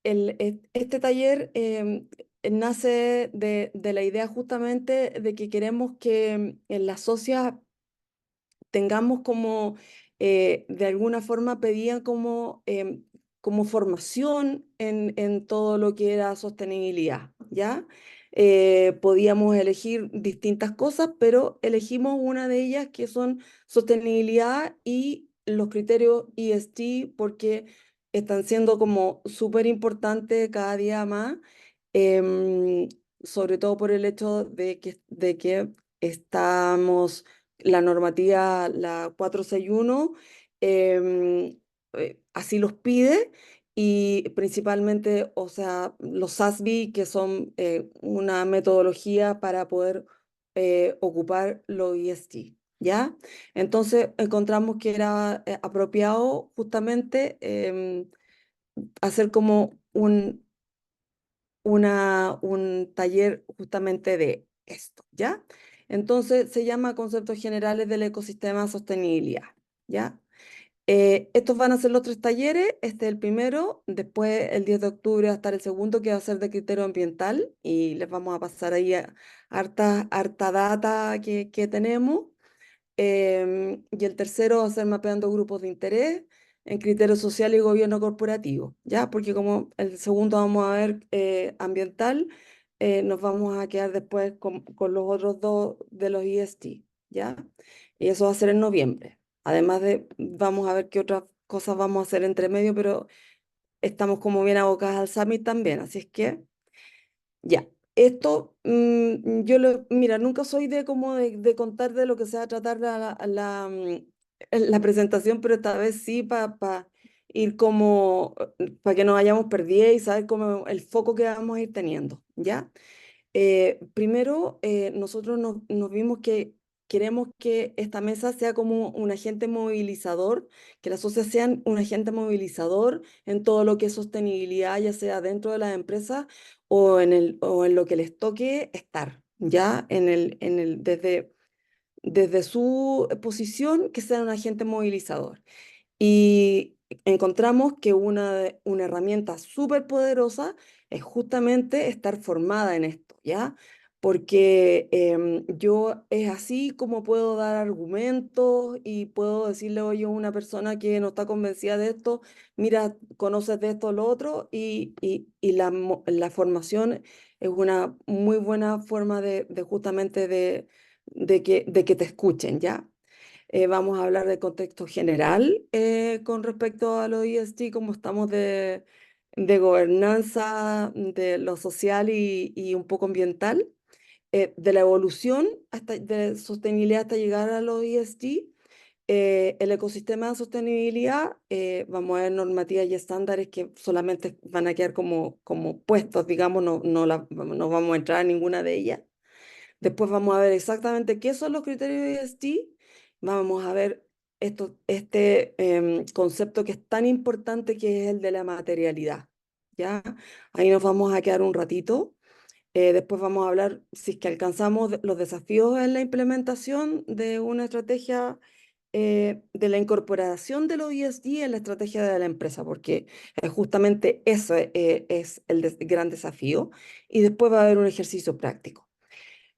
este taller nace de la idea justamente de que queremos que en las socias tengamos como, de alguna forma pedían como, como formación en todo lo que era sostenibilidad, ¿ya? Podíamos elegir distintas cosas, pero elegimos una de ellas que son sostenibilidad y los criterios ESG porque están siendo como súper importantes cada día más, em, sobre todo por el hecho de que estamos la normativa, la 461, así los pide y principalmente, o sea, los SASB, que son una metodología para poder ocupar los ESG, ¿ya? Entonces encontramos que era apropiado justamente hacer como un taller justamente de esto, ¿ya? Entonces se llama Conceptos Generales del Ecosistema de Sostenibilidad, ¿ya? Estos van a ser los tres talleres, este es el primero, después el 10 de octubre va a estar el segundo que va a ser de criterio ambiental y les vamos a pasar ahí harta data que tenemos. Y el tercero va a ser mapeando grupos de interés en criterios social y gobierno corporativo, ¿ya? Porque como el segundo vamos a ver ambiental, nos vamos a quedar después con los otros dos de los ESG, ¿ya? Y eso va a ser en noviembre. Además de, vamos a ver qué otras cosas vamos a hacer entre medio, pero estamos como bien abocadas al Summit también, así es que... Ya, esto, mira, nunca soy de como de contar de lo que se va a tratar la presentación, pero esta vez sí para ir como, para que no vayamos perdidos y saber como el foco que vamos a ir teniendo, ¿ya? Primero, nosotros nos vimos que queremos que esta mesa sea como un agente movilizador, que las socias sean un agente movilizador en todo lo que es sostenibilidad, ya sea dentro de las empresas o en lo que les toque estar, ya desde su posición, que sea un agente movilizador. Y encontramos que una herramienta súper poderosa es justamente estar formada en esto, ¿ya? Porque yo es así como puedo dar argumentos y puedo decirle, oye, a una persona que no está convencida de esto, mira, conoces de esto o lo otro, y la formación es una muy buena forma de justamente de que te escuchen, ¿ya? Vamos a hablar del contexto general con respecto a los ESG, como estamos de gobernanza, de lo social y un poco ambiental, de la evolución de sostenibilidad hasta llegar a los ESG, el ecosistema de sostenibilidad, vamos a ver normativas y estándares que solamente van a quedar como puestos, digamos, no vamos a entrar en ninguna de ellas. Después vamos a ver exactamente qué son los criterios de ESG. Vamos a ver este concepto que es tan importante que es el de la materialidad. ¿Ya? Ahí nos vamos a quedar un ratito. Después vamos a hablar si es que alcanzamos los desafíos en la implementación de una estrategia de la incorporación de los ESG en la estrategia de la empresa, porque justamente ese es el gran desafío. Y después va a haber un ejercicio práctico.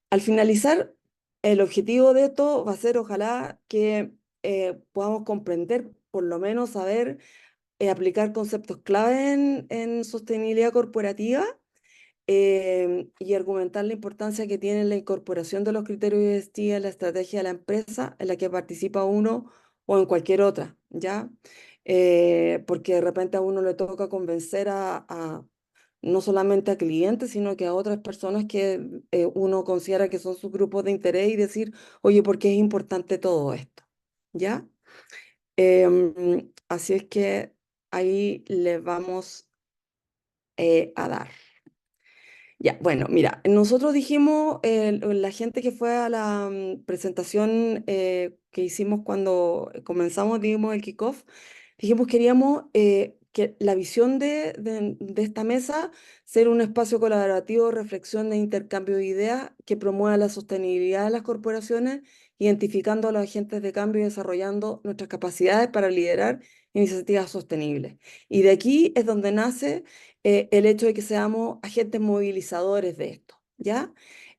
Al finalizar, el objetivo de esto va a ser, ojalá, que podamos comprender, por lo menos saber aplicar conceptos clave en sostenibilidad corporativa y argumentar la importancia que tiene la incorporación de los criterios ESG en la estrategia de la empresa en la que participa uno o en cualquier otra, ¿ya? Porque de repente a uno le toca convencer no solamente a clientes, sino que a otras personas que uno considera que son sus grupos de interés y decir, oye, ¿por qué es importante todo esto? ¿Ya? Así es que ahí les vamos a dar. Ya, bueno, mira, nosotros dijimos, la gente que fue a la presentación que hicimos cuando comenzamos, digamos, el kickoff, dijimos queríamos que la visión de esta mesa ser un espacio colaborativo, de reflexión e intercambio de ideas que promueva la sostenibilidad de las corporaciones, identificando a los agentes de cambio y desarrollando nuestras capacidades para liderar iniciativas sostenibles. Y de aquí es donde nace el hecho de que seamos agentes movilizadores de esto, ¿ya?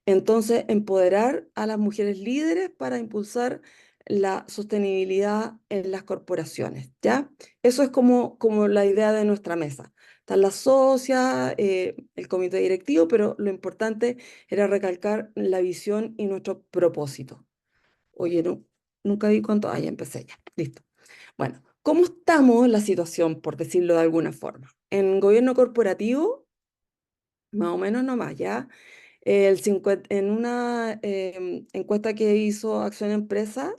Entonces, empoderar a las mujeres líderes para impulsar la sostenibilidad en las corporaciones, ¿ya? Eso es como la idea de nuestra mesa. Están las socias, el comité directivo, pero lo importante era recalcar la visión y nuestro propósito. Oye, no, nunca vi cuánto. Ah, ya empecé ya. Listo. Bueno, ¿cómo estamos en la situación, por decirlo de alguna forma? En gobierno corporativo, más o menos nomás, ¿ya? En una encuesta que hizo Acción Empresa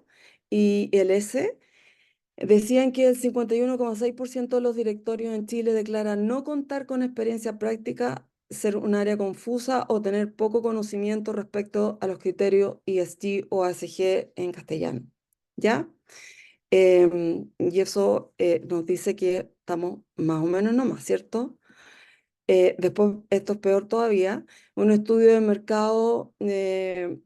y el S, decían que el 51,6% de los directorios en Chile declaran no contar con experiencia práctica, ser un área confusa o tener poco conocimiento respecto a los criterios ESG o ASG en castellano, ¿ya? Y eso nos dice que estamos más o menos nomás, ¿cierto? Después, esto es peor todavía, un estudio de mercado de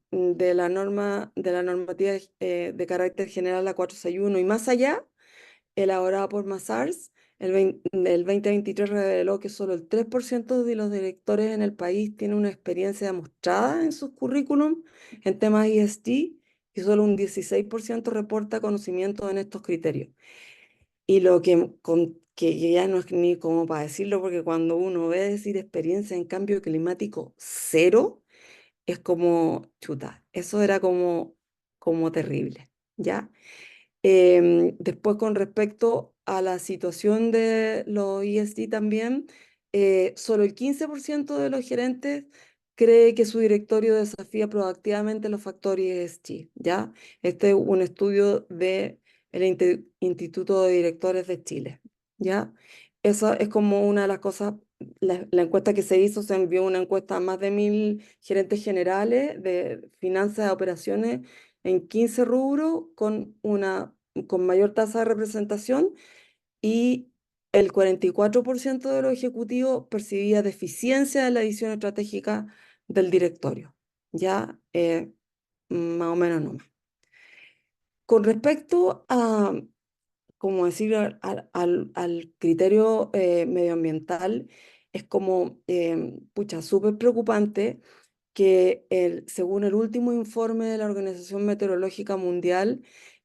la normativa de carácter general la 461 y más allá, elaborada por Mazars, el 2023 reveló que solo el 3% de los directores en el país tienen una experiencia demostrada en sus currículum en temas ESG y solo un 16% reporta conocimiento en estos criterios. Y lo que ya no es ni como para decirlo, porque cuando uno ve decir experiencia en cambio climático cero, es como chuta. Eso era como terrible, ¿ya? Después, con respecto a la situación de los ESG también, solo el 15% de los gerentes cree que su directorio desafía proactivamente los factores ESG, ¿ya? Este es un estudio del Instituto de Directores de Chile, ¿ya? Esa es como una de las cosas, la encuesta que se hizo, se envió una encuesta a más de 1.000 gerentes generales de finanzas y operaciones en 15 rubros con mayor tasa de representación y el 44% de los ejecutivos percibía deficiencia en la visión estratégica del directorio. Ya, más o menos no más. Con respecto a, como decir, al criterio medioambiental, es como, pucha, súper preocupante que según el último informe de la Organización Meteorológica Mundial,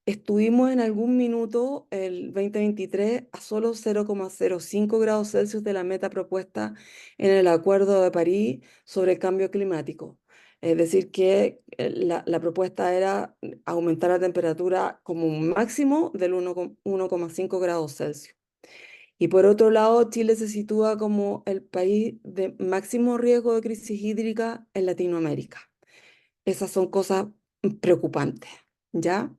estuvimos en algún minuto, el 2023, a solo 0,05 grados Celsius de la meta propuesta en el Acuerdo de París sobre el cambio climático. Es decir, que la propuesta era aumentar la temperatura como un máximo del 1,5 grados Celsius. Y por otro lado, Chile se sitúa como el país de máximo riesgo de crisis hídrica en Latinoamérica. Esas son cosas preocupantes, ¿ya?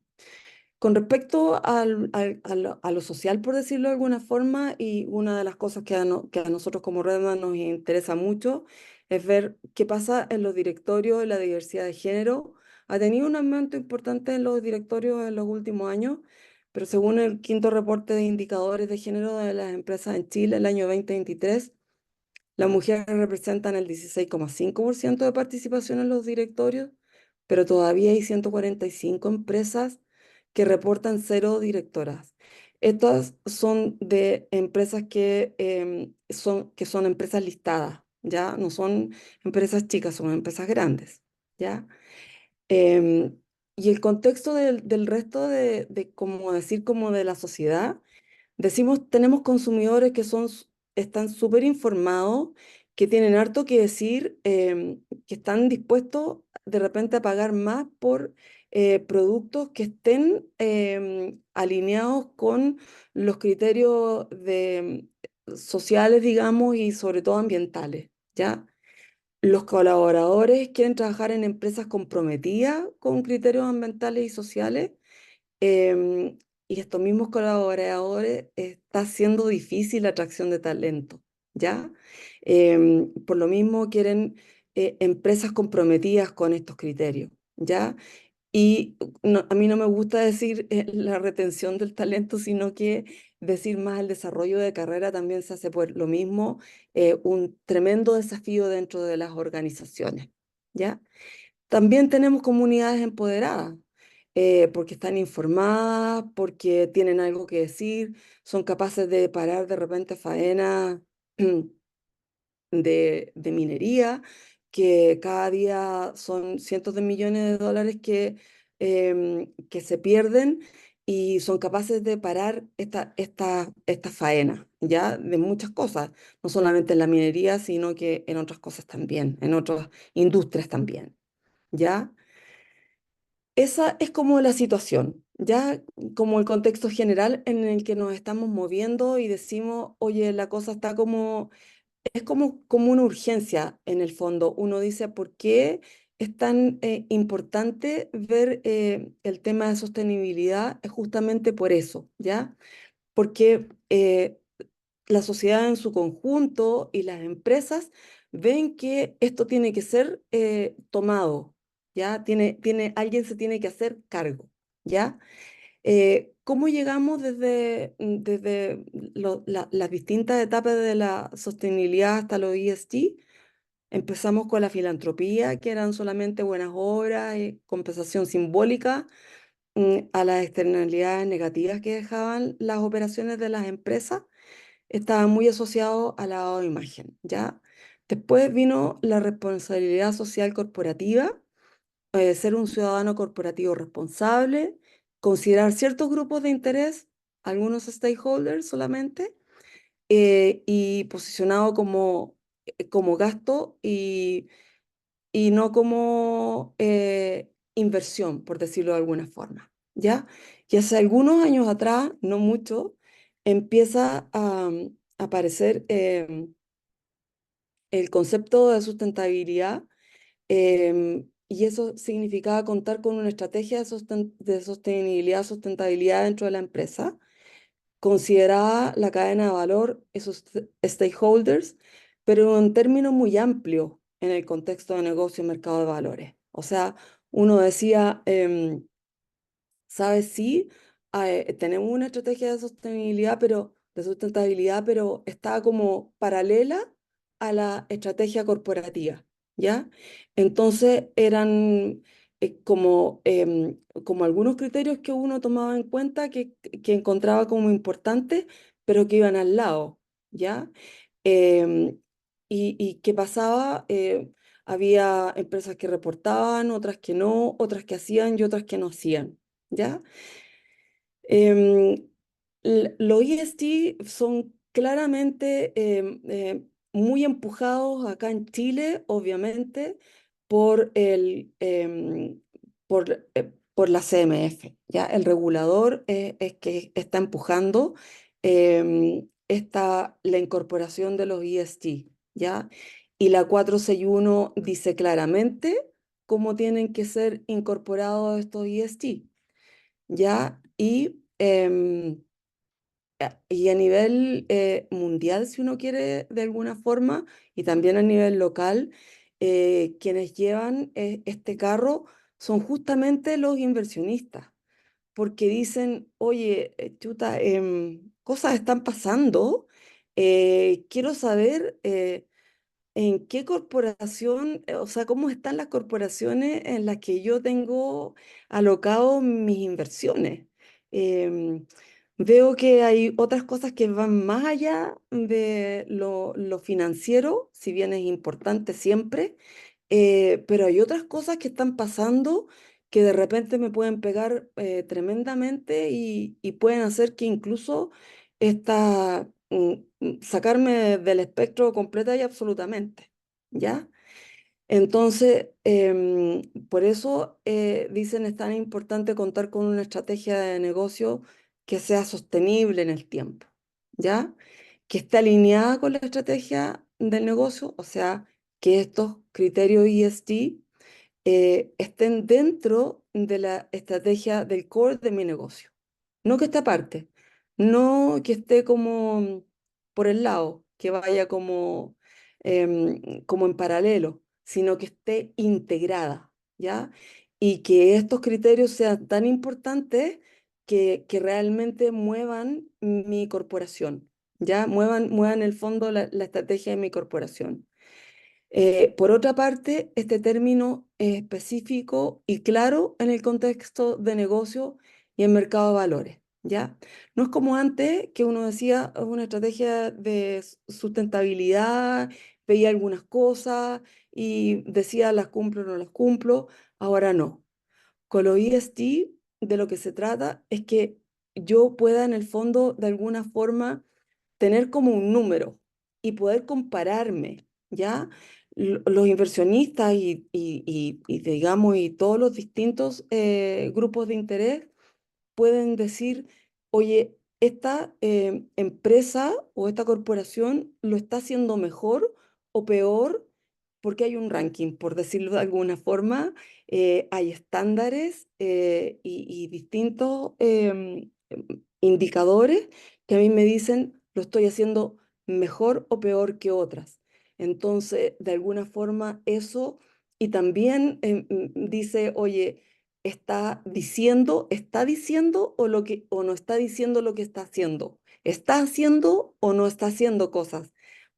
Con respecto a lo social, por decirlo de alguna forma, y una de las cosas que a nosotros como Redman nos interesa mucho es ver qué pasa en los directorios de la diversidad de género. Ha tenido un aumento importante en los directorios en los últimos años, pero según el quinto reporte de indicadores de género de las empresas en Chile, el año 2023, las mujeres representan el 16,5% de participación en los directorios, pero todavía hay 145 empresas que reportan cero directoras. Estas son de empresas que son empresas listadas, ¿ya? No son empresas chicas, son empresas grandes, ¿ya? Em, y el contexto del resto como decir, como de la sociedad. Decimos, tenemos consumidores que están súper informados, que tienen harto que decir, que están dispuestos de repente a pagar más por productos que estén alineados con los criterios sociales, digamos, y sobre todo ambientales, ¿ya? Los colaboradores quieren trabajar en empresas comprometidas con criterios ambientales y sociales, em, y estos mismos colaboradores está haciendo difícil la atracción de talento, ¿ya? Por lo mismo quieren empresas comprometidas con estos criterios, ¿ya? Y a mí no me gusta decir la retención del talento, sino que decir más el desarrollo de carrera también se hace por lo mismo, un tremendo desafío dentro de las organizaciones, ¿ya? También tenemos comunidades empoderadas, porque están informadas, porque tienen algo que decir, son capaces de parar de repente faena de minería, que cada día son cientos de millones de dólares que se pierden y son capaces de parar esta faena, ¿ya? De muchas cosas, no solamente en la minería, sino que en otras cosas también, en otras industrias también, ¿ya? Esa es como la situación, ya como el contexto general en el que nos estamos moviendo y decimos, oye, la cosa está como, es como una urgencia en el fondo. Uno dice, ¿por qué es tan importante ver el tema de sostenibilidad? Es justamente por eso, ¿ya? Porque la sociedad en su conjunto y las empresas ven que esto tiene que ser tomado, ¿ya? Alguien se tiene que hacer cargo, ¿ya? ¿Cómo llegamos desde las distintas etapas de la sostenibilidad hasta los ESG? Empezamos con la filantropía, que eran solamente buenas obras, compensación simbólica, a las externalidades negativas que dejaban las operaciones de las empresas estaba muy asociado al lavado de imagen, ¿ya? Después vino la responsabilidad social corporativa, ser un ciudadano corporativo responsable, considerar ciertos grupos de interés, algunos stakeholders solamente, y posicionado como gasto y no como inversión, por decirlo de alguna forma, ¿ya? Y hace algunos años atrás, no mucho, empieza a aparecer el concepto de sustentabilidad y eso significaba contar con una estrategia de sostenibilidad, sustentabilidad dentro de la empresa, consideraba la cadena de valor, esos stakeholders, pero en términos muy amplios en el contexto de negocio y mercado de valores. O sea, uno decía, ¿sabes? Sí, tenemos una estrategia de sostenibilidad, de sustentabilidad, pero está como paralela a la estrategia corporativa, ¿ya? Entonces eran como algunos criterios que uno tomaba en cuenta que encontraba como importantes, pero que iban al lado, ¿ya? Em, y qué pasaba, había empresas que reportaban, otras que no, otras que hacían y otras que no hacían. ¿Ya? Em, los ESG son claramente muy empujados acá en Chile, obviamente, por por la CMF, ¿ya? El regulador es que está empujando la incorporación de los ESG, ¿ya? Y la 461 dice claramente cómo tienen que ser incorporados estos ESG. ¿Ya? Y a nivel mundial, si uno quiere, de alguna forma, y también a nivel local, quienes llevan este carro son justamente los inversionistas, porque dicen, oye, chuta, cosas están pasando, quiero saber ¿en qué corporación, o sea, cómo están las corporaciones en las que yo tengo alocado mis inversiones? Em, Veo que hay otras cosas que van más allá de lo financiero, si bien es importante siempre, pero hay otras cosas que están pasando que de repente me pueden pegar tremendamente y pueden hacer que incluso sacarme del espectro completa y absolutamente, ¿ya? Entonces, por eso dicen es tan importante contar con una estrategia de negocio que sea sostenible en el tiempo, ¿ya? Que esté alineada con la estrategia del negocio, o sea, que estos criterios ESG estén dentro de la estrategia del core de mi negocio. No que esté aparte, no que esté como por el lado, que vaya como en paralelo, sino que esté integrada, ¿ya? Y que estos criterios sean tan importantes que realmente muevan mi corporación, ¿ya? Muevan el fondo la estrategia de mi corporación. Por otra parte, este término es específico y claro en el contexto de negocio y en mercado de valores. ¿ya? No es como antes que uno decía, "Es una estrategia de sustentabilidad, veía algunas cosas y decía las cumplo o no las cumplo, ahora no. Con los ESG, de lo que se trata es que yo pueda en el fondo de alguna forma tener como un número y poder compararme, ¿ya? Los inversionistas y digamos, y todos los distintos grupos de interés pueden decir, oye, esta empresa o esta corporación lo está haciendo mejor o peor porque hay un ranking, por decirlo de alguna forma, hay estándares y distintos indicadores que a mí me dicen lo estoy haciendo mejor o peor que otras. Entonces, de alguna forma, eso, y también dice, oye, está diciendo o lo que o no está diciendo lo que está haciendo o no está haciendo cosas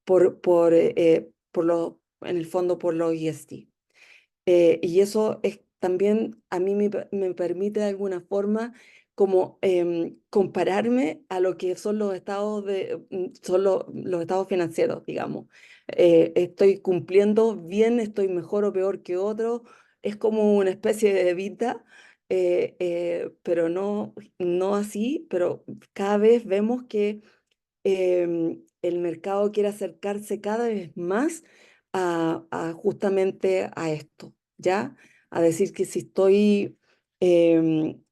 por en el fondo por los ESG. Y eso es también a mí me permite de alguna forma como compararme a lo que son los estados son los estados financieros, digamos. Estoy cumpliendo bien, estoy mejor o peor que otro. Es como una especie de vida, pero no así, pero cada vez vemos que el mercado quiere acercarse cada vez más justamente a esto, ¿ya? A decir que si estoy em,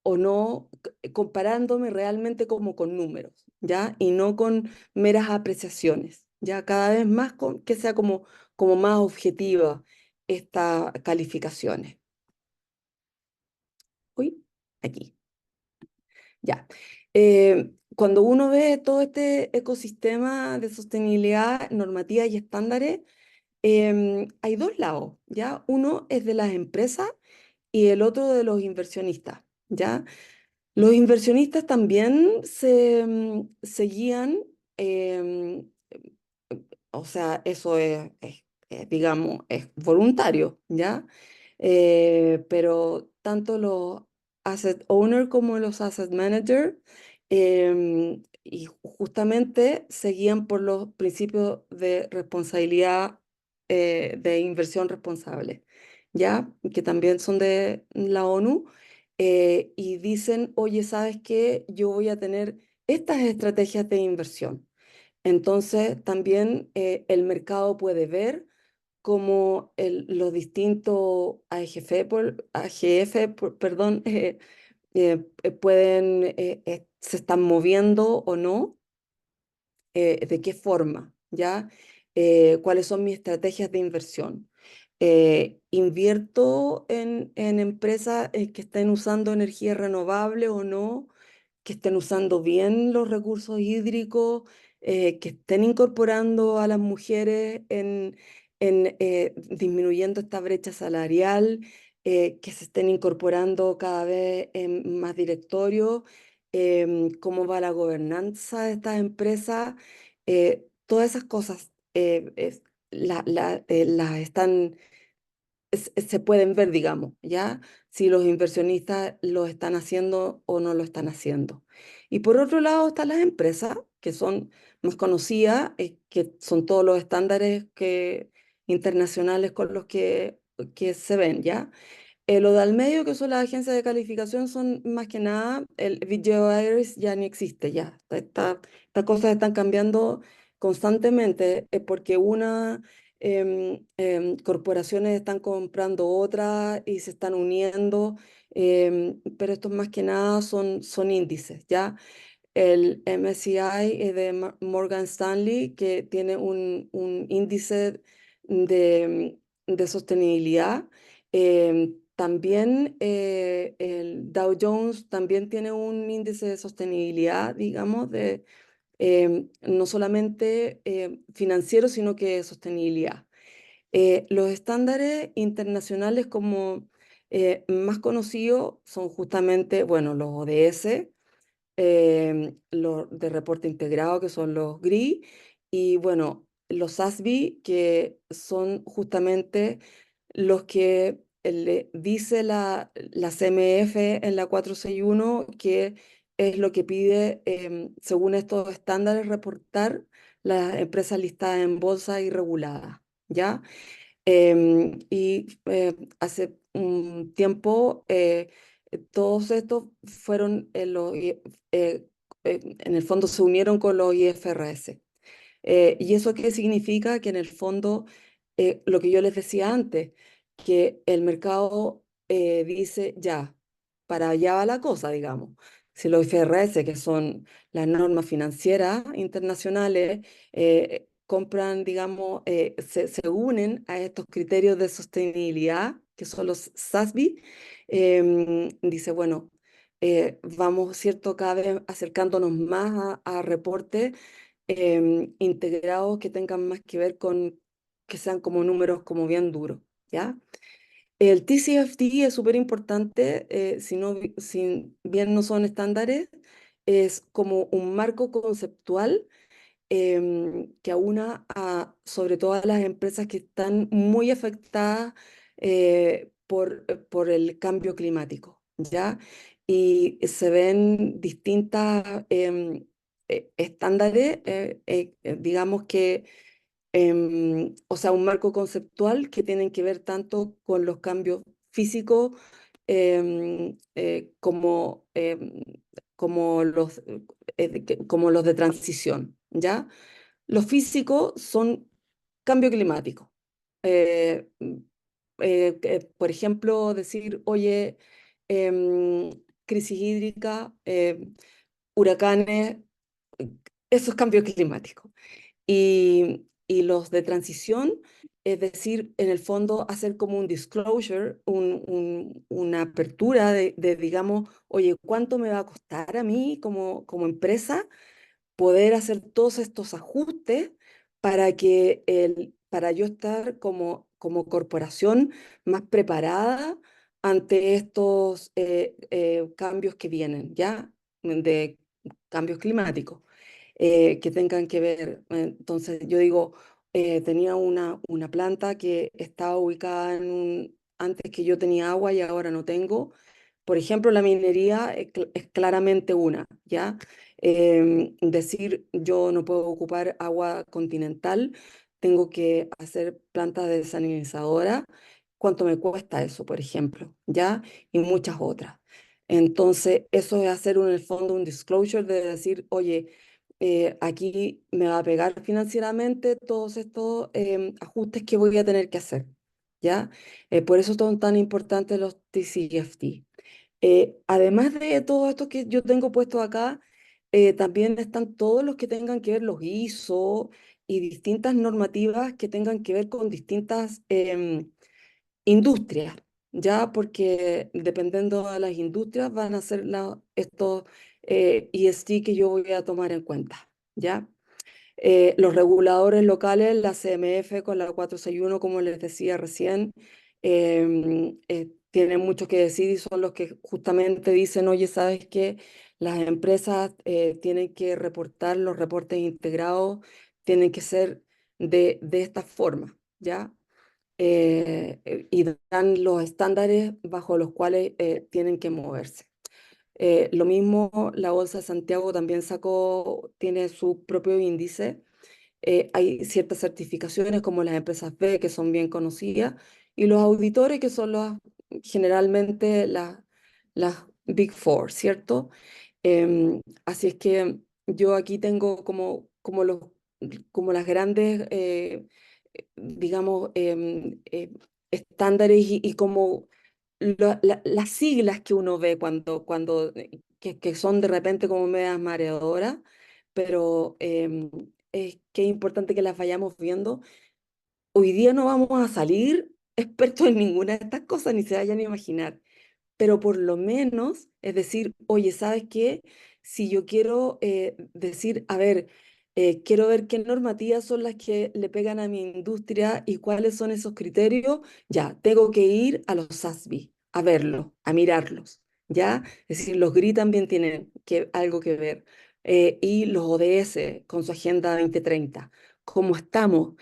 o no comparándome realmente como con números, ¿ya? Y no con meras apreciaciones, ¿ya? Cada vez más que sea como más objetiva estas calificaciones. Uy, aquí. Ya. Cuando uno ve todo este ecosistema de sostenibilidad, normativa y estándares, hay dos lados, ¿ya? Uno es de las empresas y el otro de los inversionistas, ¿ya? Los inversionistas también se guían, em, o sea, eso digamos, es voluntario, ¿ya? Pero tanto los asset owner como los asset manager y justamente se guían por los principios de responsabilidad de inversión responsable, ¿ya? Que también son de la ONU y dicen, oye, ¿sabes qué? Yo voy a tener estas estrategias de inversión. Entonces, también el mercado puede ver cómo los distintos AGF, perdón, pueden, se están moviendo o no, de qué forma, ¿ya? ¿Cuáles son mis estrategias de inversión? ¿Invierto en empresas que estén usando energía renovable o no? Que estén usando bien los recursos hídricos, que estén incorporando a las mujeres en disminuyendo esta brecha salarial, que se estén incorporando cada vez en más directorios, cómo va la gobernanza de estas empresas, todas esas cosas las están se pueden ver, digamos, ¿ya? Si los inversionistas lo están haciendo o no lo están haciendo. Y por otro lado están las empresas, que son más conocidas, que son todos los estándares internacionales con los que se ven, ¿ya? Lo de al medio, que son las agencias de calificación, son más que nada, el Vigeo Iris ya ni existe, ya. Estas cosas están cambiando constantemente porque corporaciones están comprando otras y se están uniendo, pero estos más que nada son índices, ¿ya? El MSCI es de Morgan Stanley, que tiene un índice de sostenibilidad. También el Dow Jones también tiene un índice de sostenibilidad, digamos, no solamente financiero, sino que de sostenibilidad. Los estándares internacionales como más conocidos son justamente, bueno, los ODS, los de reporte integrado, que son los GRI, y bueno, los ASBI, que son justamente los que le dice la CMF en la 461 que es lo que pide, según estos estándares, reportar las empresas listadas en bolsa y reguladas, ¿ya? Hace un tiempo todos estos fueron en el fondo se unieron con los IFRS. ¿Y eso qué significa? Que en el fondo, lo que yo les decía antes, que el mercado dice ya, para allá va la cosa, digamos. Si los IFRS, que son las normas financieras internacionales, compran, digamos, se unen a estos criterios de sostenibilidad, que son los SASB, dice, bueno, vamos, ¿cierto?, cada vez acercándonos más a reportes integrados que tengan más que ver con que sean como números como bien duros, ¿ya? El TCFD es súper importante, si bien no son estándares, es como un marco conceptual que aúna sobre todo a las empresas que están muy afectadas por el cambio climático, ¿ya? Y se ven distintas estándares, digamos que o sea, un marco conceptual que tienen que ver tanto con los cambios físicos como como los de transición, ¿ya? Los físicos son cambio climático. Eh, por ejemplo, decir, oye, crisis hídrica, huracanes, eso es cambio climático. Y los de transición, es decir, en el fondo hacer como un disclosure, una apertura digamos, oye, ¿cuánto me va a costar a mí como empresa poder hacer todos estos ajustes para yo estar como corporación más preparada ante estos cambios que vienen, ¿ya? De cambios climáticos que tengan que ver. Entonces, yo digo, tenía una planta que estaba ubicada antes que yo tenía agua y ahora no tengo. Por ejemplo, la minería es claramente una, ¿ya? Decir, yo no puedo ocupar agua continental, tengo que hacer plantas desalinizadoras. ¿Cuánto me cuesta eso, por ejemplo? ¿Ya? Y muchas otras. Entonces, eso es hacer en el fondo un disclosure de decir, oye, aquí me va a pegar financieramente todos estos ajustes que voy a tener que hacer, ¿ya? Por eso son tan importantes los TCFD. Además de todo esto que yo tengo puesto acá, también están todos los que tengan que ver los ISO y distintas normativas que tengan que ver con distintas industrias, ya porque dependiendo de las industrias van a ser estos ESG que yo voy a tomar en cuenta, ¿ya? Los reguladores locales, la CMF con la 461, como les decía recién, tienen mucho que decir y son los que justamente dicen, oye, ¿sabes qué? Las empresas tienen que reportar, los reportes integrados tienen que ser de esta forma, ¿ya? Y dan los estándares bajo los cuales tienen que moverse. Lo mismo, la Bolsa de Santiago también tiene su propio índice. Hay ciertas certificaciones como las empresas B, que son bien conocidas, y los auditores, que son generalmente las Big Four, ¿cierto? Así es que yo aquí tengo como las grandes, digamos, estándares y como las siglas que uno ve que son de repente como medias mareadoras, pero es que es importante que las vayamos viendo. Hoy día no vamos a salir expertos en ninguna de estas cosas, ni se vayan a imaginar, pero por lo menos es decir, oye, ¿sabes qué? Si yo quiero decir, a ver, quiero ver qué normativas son las que le pegan a mi industria y cuáles son esos criterios, ya, tengo que ir a los SASB, a verlos, a mirarlos, ¿ya? Es decir, los GRI también tienen algo que ver, y los ODS con su Agenda 2030. ¿Cómo estamos?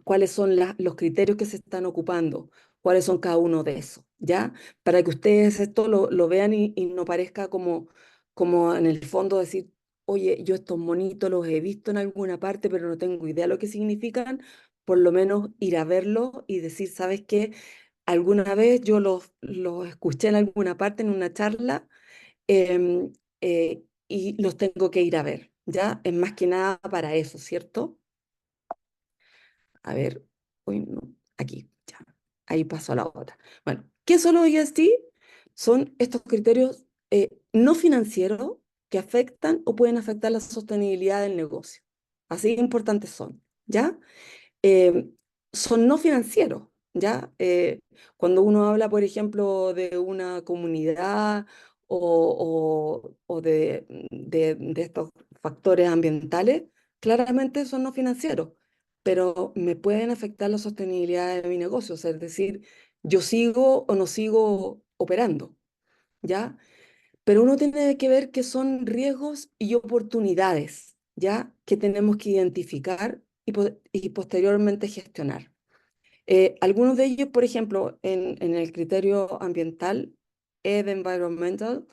¿Cuáles son los criterios que se están ocupando? cuáles son cada uno de esos, ¿ya? Para que ustedes esto lo vean y no parezca como en el fondo decir, oye, yo estos monitos los he visto en alguna parte, pero no tengo idea lo que significan, por lo menos ir a verlos y decir, ¿sabes qué? Alguna vez yo los escuché en alguna parte, en una charla, em, y los tengo que ir a ver, ¿ya? Es más que nada para eso, ¿cierto? A ver, uy, no, aquí, ya. Ahí paso a la otra. Bueno, ¿qué son los ESG? Son estos criterios no financieros que afectan o pueden afectar la sostenibilidad del negocio. Así de importantes son, ¿ya? eh, Son no financieros, ¿ya? Cuando uno habla, por ejemplo, de una comunidad o de estos factores ambientales, claramente son no financieros, pero me pueden afectar la sostenibilidad de mi negocio, o sea, es decir, yo sigo o no sigo operando, ¿ya? Pero uno tiene que ver que son riesgos y oportunidades, ¿ya? Que tenemos que identificar y posteriormente gestionar. Algunos de ellos, por ejemplo, en el criterio ambiental, ED Environmental,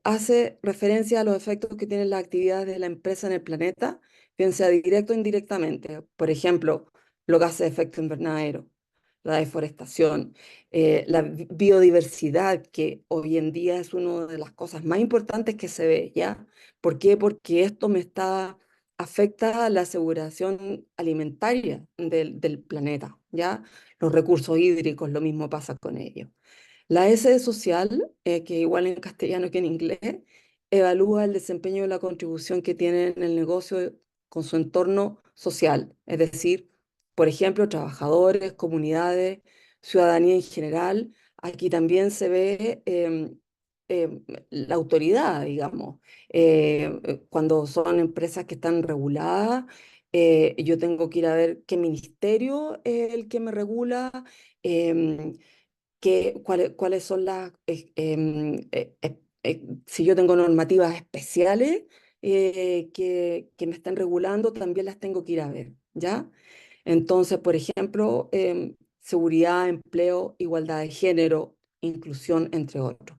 hace referencia a los efectos que tienen las actividades de la empresa en el planeta, bien sea directo o indirectamente. Por ejemplo, los gases de efecto invernadero, la deforestación, la biodiversidad, que hoy en día es una de las cosas más importantes que se ve, ¿ya? ¿Por qué? Porque esto afecta a la aseguración alimentaria del planeta, ¿ya? Los recursos hídricos, lo mismo pasa con ellos. La S de social, que igual en castellano que en inglés, evalúa el desempeño y la contribución que tiene en el negocio con su entorno social, es decir, por ejemplo, trabajadores, comunidades, ciudadanía en general. Aquí también se ve la autoridad, digamos. Cuando son empresas que están reguladas, yo tengo que ir a ver qué ministerio es el que me regula. em, cuáles son si yo tengo normativas especiales que me están regulando, también las tengo que ir a ver, ¿ya? Entonces, por ejemplo, seguridad, empleo, igualdad de género, inclusión, entre otros.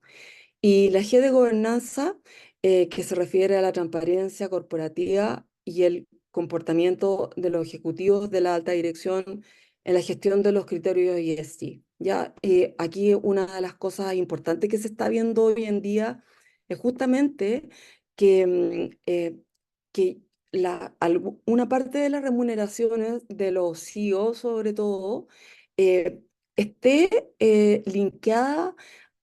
Y la G de gobernanza, que se refiere a la transparencia corporativa y el comportamiento de los ejecutivos de la alta dirección en la gestión de los criterios ESG. Ya, aquí una de las cosas importantes que se está viendo hoy en día es justamente que, que una parte de las remuneraciones de los CEO, sobre todo, eh, esté linkeada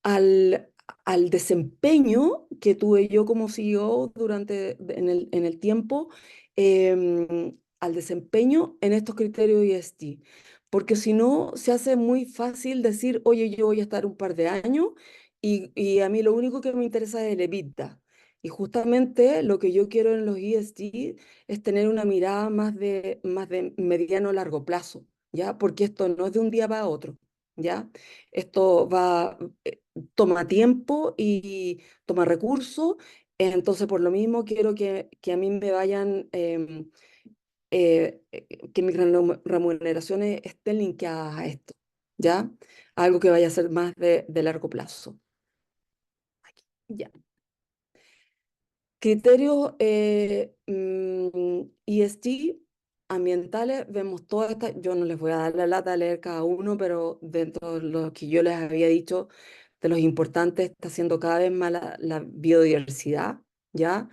al, al desempeño que tuve yo como CEO en el tiempo, al desempeño en estos criterios ESG. Porque si no, se hace muy fácil decir, oye, yo voy a estar un par de años y a mí lo único que me interesa es el EBITDA. Y justamente lo que yo quiero en los ESG es tener una mirada más de mediano a largo plazo, ¿ya? Porque esto no es de un día para otro, ¿ya? Esto toma tiempo y toma recursos, entonces por lo mismo quiero que a mí me vayan, que mis remuneraciones estén linkeadas a esto, ¿ya? Algo que vaya a ser más de largo plazo. Aquí, ya. Criterios ESG ambientales, vemos todas estas, yo no les voy a dar la lata a leer cada uno, pero dentro de lo que yo les había dicho, de los importantes está siendo cada vez más la biodiversidad, ¿ya?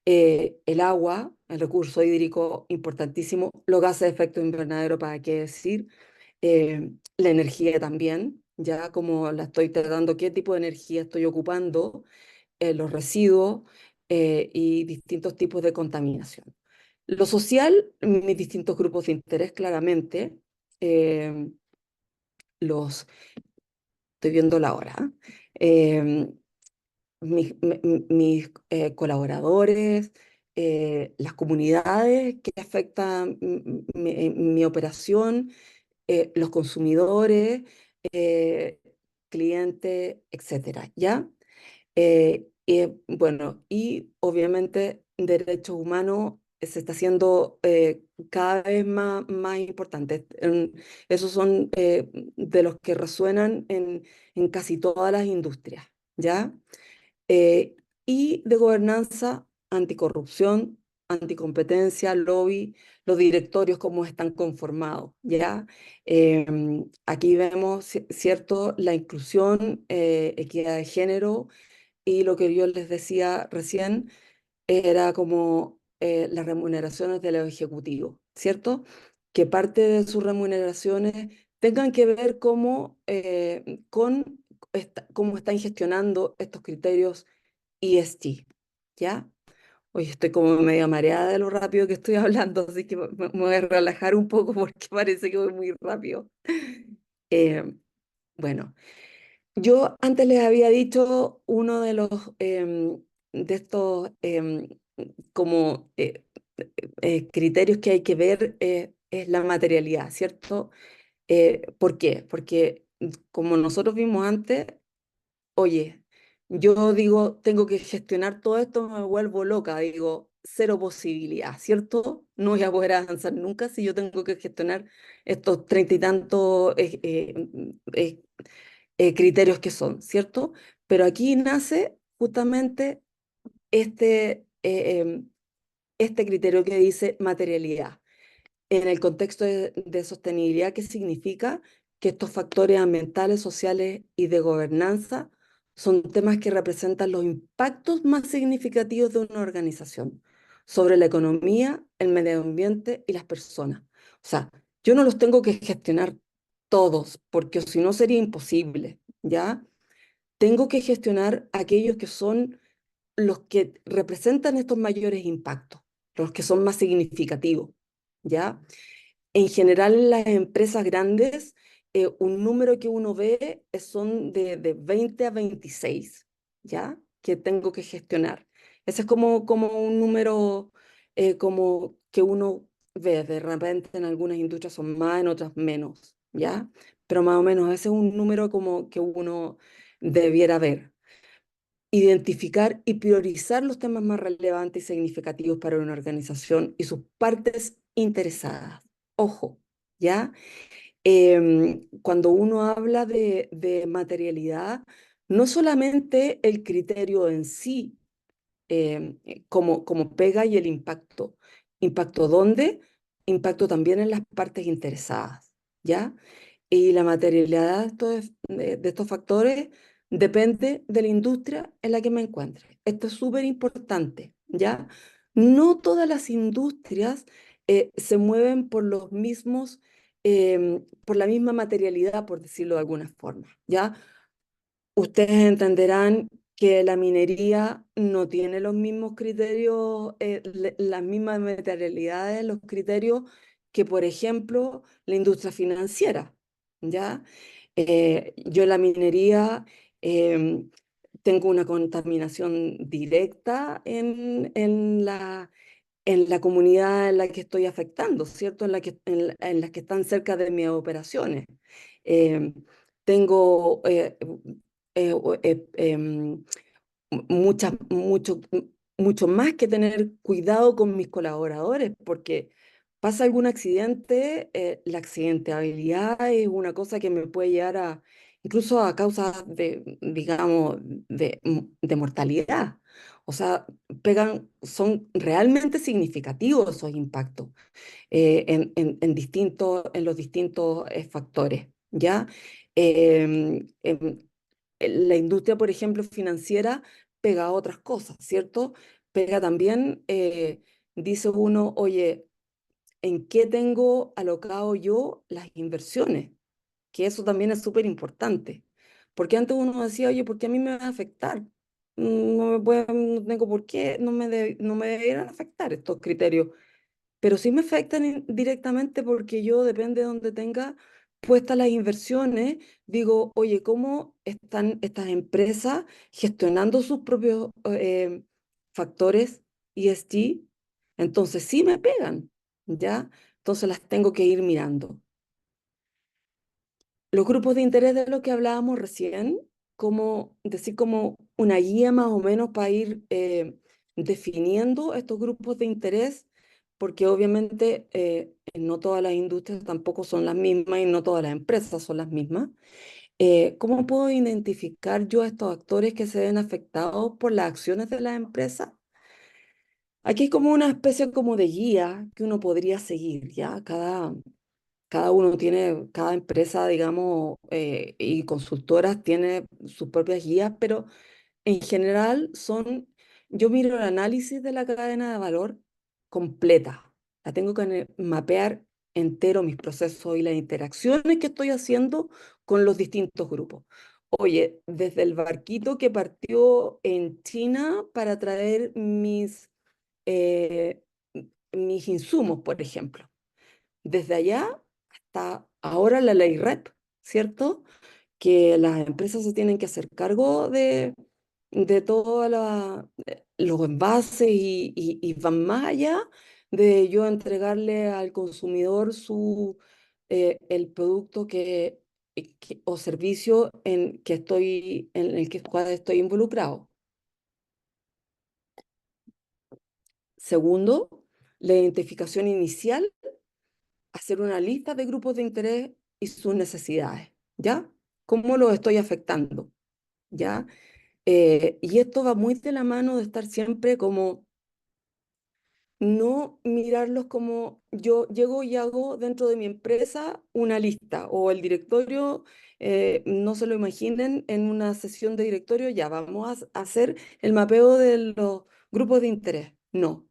El agua, el recurso hídrico importantísimo, los gases de efecto invernadero, ¿para qué decir? La energía también, ya como la estoy tratando, qué tipo de energía estoy ocupando, los residuos y distintos tipos de contaminación. Lo social, mis distintos grupos de interés, claramente, eh, los estoy viendo la hora. eh, mis colaboradores, las comunidades que afectan mi operación, los consumidores, eh, clientes, etcétera, ¿ya? Bueno, y obviamente derechos humanos se está haciendo cada vez más importante. Esos son de los que resuenan en casi todas las industrias, ¿ya? Eh, y de gobernanza, anticorrupción, anticompetencia, lobby, los directorios, cómo están conformados, ¿ya? Aquí vemos, ¿cierto?, la inclusión, equidad de género y lo que yo les decía recién era como las remuneraciones de los ejecutivos, ¿cierto? Que parte de sus remuneraciones tengan que ver con cómo están gestionando estos criterios ESG, ¿ya? Hoy estoy como medio mareada de lo rápido que estoy hablando, así que me voy a relajar un poco porque parece que voy muy rápido. Eh, bueno, yo antes les había dicho uno de los de estos como criterios que hay que ver es la materialidad, ¿cierto? ¿Por qué? Porque como nosotros vimos antes, oye, yo digo, tengo que gestionar todo esto, me vuelvo loca, digo, cero posibilidad, ¿cierto? No voy a poder avanzar nunca si yo tengo que gestionar estos treinta y tantos criterios que son, ¿cierto? Pero aquí nace justamente este criterio que dice materialidad en el contexto de sostenibilidad, que significa que estos factores ambientales, sociales y de gobernanza son temas que representan los impactos más significativos de una organización sobre la economía, el medio ambiente y las personas. O sea, yo no los tengo que gestionar todos, porque si no sería imposible, ¿ya? Tengo que gestionar aquellos que son los que representan estos mayores impactos, los que son más significativos, ¿ya? En general, en las empresas grandes, un número que uno ve son de 20 a 26, ¿ya? Que tengo que gestionar. Ese es como un número como que uno ve. De repente en algunas industrias son más, en otras menos, ¿ya? Pero más o menos ese es un número como que uno debiera ver. Identificar y priorizar los temas más relevantes y significativos para una organización y sus partes interesadas. Ojo, ¿ya? Cuando uno habla de materialidad, no solamente el criterio en sí, como pega y el impacto. ¿Impacto dónde? Impacto también en las partes interesadas, ¿ya? Y la materialidad de estos factores depende de la industria en la que me encuentre. Esto es súper importante, ¿ya? No todas las industrias se mueven por los mismos, por la misma materialidad, por decirlo de alguna forma, ¿ya? Ustedes entenderán que la minería no tiene los mismos criterios, las mismas materialidades, los criterios que, por ejemplo, la industria financiera, ¿ya? Yo en la minería em, tengo una contaminación directa en la comunidad en la que estoy afectando, ¿cierto? En las que están cerca de mis operaciones. Em, tengo mucho, mucho más que tener cuidado con mis colaboradores, porque pasa algún accidente, la accidentabilidad es una cosa que me puede llevar incluso a causas digamos, de mortalidad. O sea, son realmente significativos esos impactos en los distintos factores, ¿ya? Em, la industria, por ejemplo, financiera pega a otras cosas, ¿cierto? Pega también, dice uno, oye, ¿en qué tengo alocado yo las inversiones? Que eso también es súper importante. Porque antes uno decía, oye, ¿por qué a mí me va a afectar? No tengo por qué, no me deberían afectar estos criterios, pero sí me afectan directamente porque yo, depende de donde tenga puestas las inversiones, digo, oye, ¿cómo están estas empresas gestionando sus propios factores ESG? Entonces sí me pegan, ¿ya? Entonces las tengo que ir mirando. Los grupos de interés de los que hablábamos recién, como decir como una guía más o menos para ir definiendo estos grupos de interés. porque obviamente no todas las industrias tampoco son las mismas y no todas las empresas son las mismas. ¿Cómo puedo identificar yo a estos actores que se ven afectados por las acciones de las empresas? Aquí hay como una especie como de guía que uno podría seguir, ¿ya? Cada uno tiene, cada empresa, digamos, y consultoras tiene sus propias guías, pero en general yo miro el análisis de la cadena de valor completa. La tengo que mapear entero mis procesos y las interacciones que estoy haciendo con los distintos grupos. Oye, desde el barquito que partió en China para traer eh, mis insumos, por ejemplo. Desde allá hasta ahora la ley REP, ¿cierto? Que las empresas se tienen que hacer cargo de todos los envases y van más allá de yo entregarle al consumidor el producto o servicio en el que cual estoy involucrado. Segundo, la identificación inicial, hacer una lista de grupos de interés y sus necesidades, ¿ya? ¿Cómo los estoy afectando? ¿Ya? Y esto va muy de la mano de estar siempre como, no mirarlos como yo llego y hago dentro de mi empresa una lista o el directorio, no se lo imaginen en una sesión de directorio, ya vamos a hacer el mapeo de los grupos de interés. No,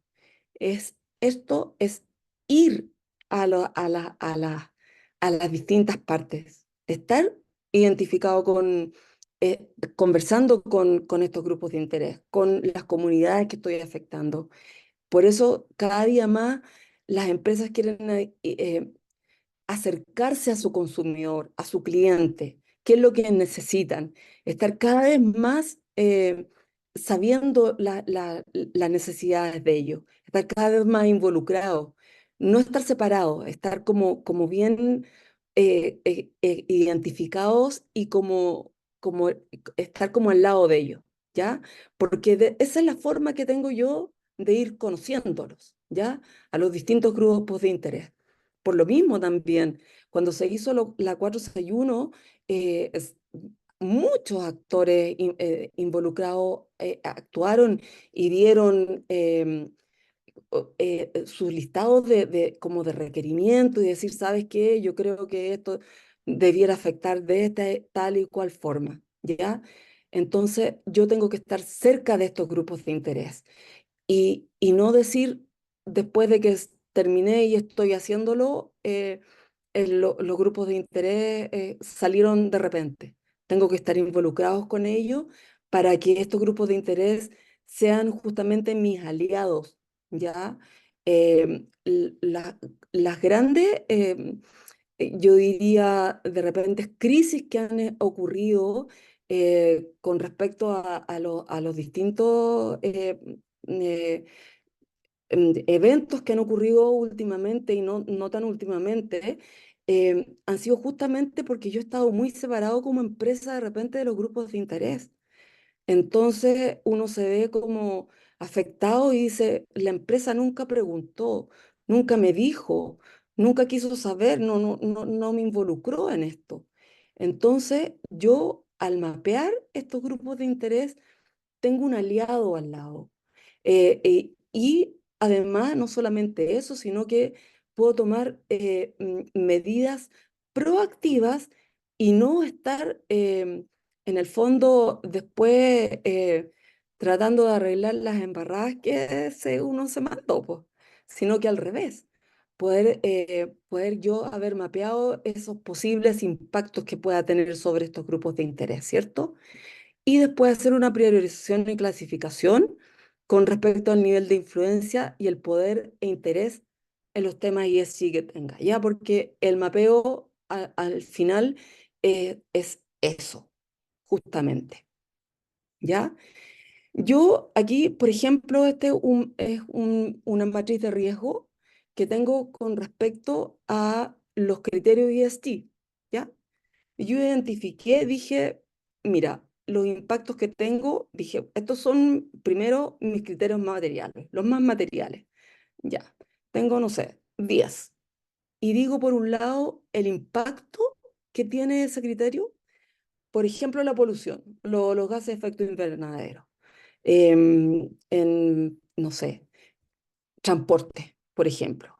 esto es ir a las distintas partes, estar identificado conversando con estos grupos de interés, con las comunidades que estoy afectando. Por eso cada día más las empresas quieren acercarse a su consumidor, a su cliente, qué es lo que necesitan, estar cada vez más sabiendo las necesidades de ellos, estar cada vez más involucrados, no estar separados, estar como bien identificados y como estar como al lado de ellos, ¿ya? Porque esa es la forma que tengo yo de ir conociéndolos, ¿ya? A los distintos grupos de interés. Por lo mismo también, cuando se hizo la 461, eh, es- muchos actores involucrados actuaron y dieron sus listados como de requerimiento y decir, ¿sabes qué? Yo creo que esto debiera afectar de esta tal y cual forma, ¿ya? Entonces, yo tengo que estar cerca de estos grupos de interés y no decir después de que terminé y estoy haciéndolo, los grupos de interés salieron de repente. Tengo que estar involucrados con ellos para que estos grupos de interés sean justamente mis aliados, ¿ya? Las grandes, yo diría, de repente, crisis que han ocurrido con respecto a los distintos eh, eventos que han ocurrido últimamente y no tan últimamente, han sido justamente porque yo he estado muy separado como empresa de repente de los grupos de interés. Entonces uno se ve como afectado y dice, la empresa nunca preguntó, nunca me dijo, nunca quiso saber, no me involucró en esto. Entonces yo al mapear estos grupos de interés, tengo un aliado al lado. Y además, no solamente eso, sino que puedo tomar medidas proactivas y no estar en el fondo después tratando de arreglar las embarradas que uno se mandó, pues, sino que al revés. Poder yo haber mapeado esos posibles impactos que pueda tener sobre estos grupos de interés, ¿cierto? Y después hacer una priorización y clasificación con respecto al nivel de influencia y el poder e interés en los temas ESG que tenga, ¿ya? Porque el mapeo al final es eso, justamente, ¿ya? Yo aquí, por ejemplo, es una matriz de riesgo que tengo con respecto a los criterios ESG, ¿ya? Y yo identifiqué, dije, mira, los impactos que tengo, dije, estos son primero mis criterios materiales, los más materiales, ya. tengo, no sé, 10. Y digo, por un lado, el impacto que tiene ese criterio, por ejemplo, la polución, los gases de efecto invernadero, no sé, transporte, por ejemplo.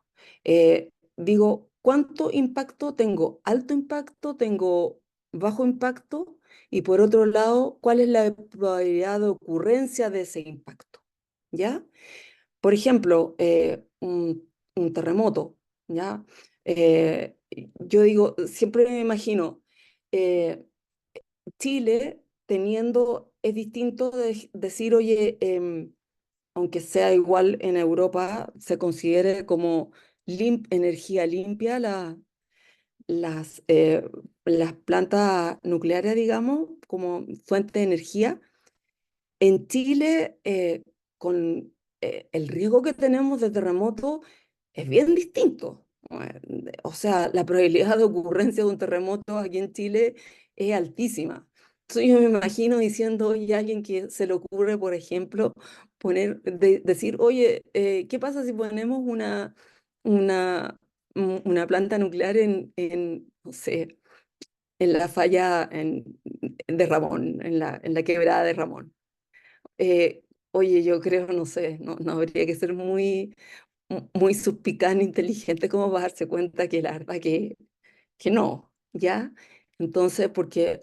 Digo, ¿cuánto impacto tengo? ¿Alto impacto? ¿Tengo bajo impacto? Y por otro lado, ¿cuál es la probabilidad de ocurrencia de ese impacto? ¿Ya? Por ejemplo, un terremoto, ¿ya? Yo digo, siempre me imagino, eh, Chile teniendo, es distinto de decir, oye, aunque sea igual en Europa, se considere como energía limpia las plantas nucleares, digamos, como fuente de energía. En Chile, con el riesgo que tenemos de terremoto, es bien distinto. O sea, la probabilidad de ocurrencia de un terremoto aquí en Chile es altísima. Entonces yo me imagino diciendo, oye, a alguien que se le ocurre, por ejemplo, decir, oye, ¿qué pasa si ponemos una, una planta nuclear no sé, en la falla de Ramón, en la quebrada de Ramón? Oye, yo creo, no sé, no habría que ser muy suspicaz, inteligente como para darse cuenta que la verdad que no, ¿ya? Entonces,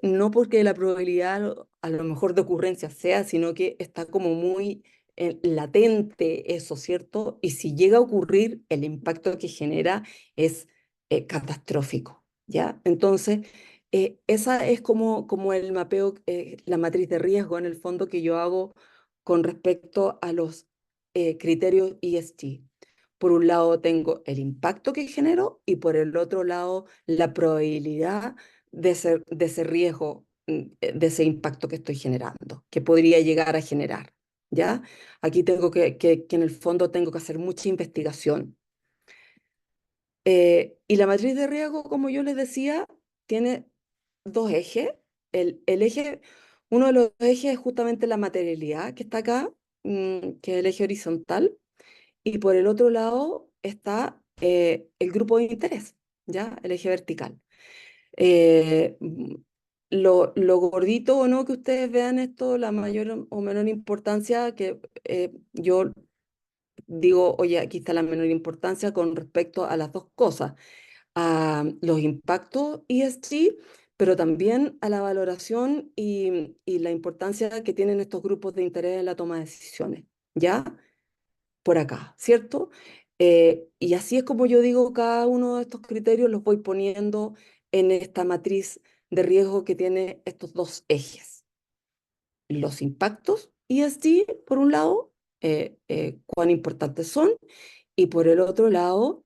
no porque la probabilidad a lo mejor de ocurrencia sea, sino que está como muy latente eso, ¿cierto? Y si llega a ocurrir, el impacto que genera es catastrófico, ¿ya? Entonces, esa es como el mapeo, la matriz de riesgo en el fondo que yo hago con respecto a los criterios ESG. Por un lado tengo el impacto que genero y por el otro lado la probabilidad de ese riesgo, de ese impacto que estoy generando, que podría llegar a generar, ¿ya? Aquí tengo que en el fondo tengo que hacer mucha investigación. Y la matriz de riesgo, como yo les decía, tiene dos ejes. El uno de los ejes es justamente la materialidad que está acá, que es el eje horizontal, y por el otro lado está el grupo de interés, ¿ya? El eje vertical. Eh, mm, lo gordito o no que ustedes vean esto, la mayor o menor importancia, que yo digo, oye, aquí está la menor importancia con respecto a las dos cosas, a los impactos ESG, pero también a la valoración y la importancia que tienen estos grupos de interés en la toma de decisiones, ¿ya? Por acá, ¿cierto? Y así es como yo digo, cada uno de estos criterios los voy poniendo en esta matriz de riesgo que tiene estos dos ejes. Los impactos ESG, por un lado, cuán importantes son, y por el otro lado,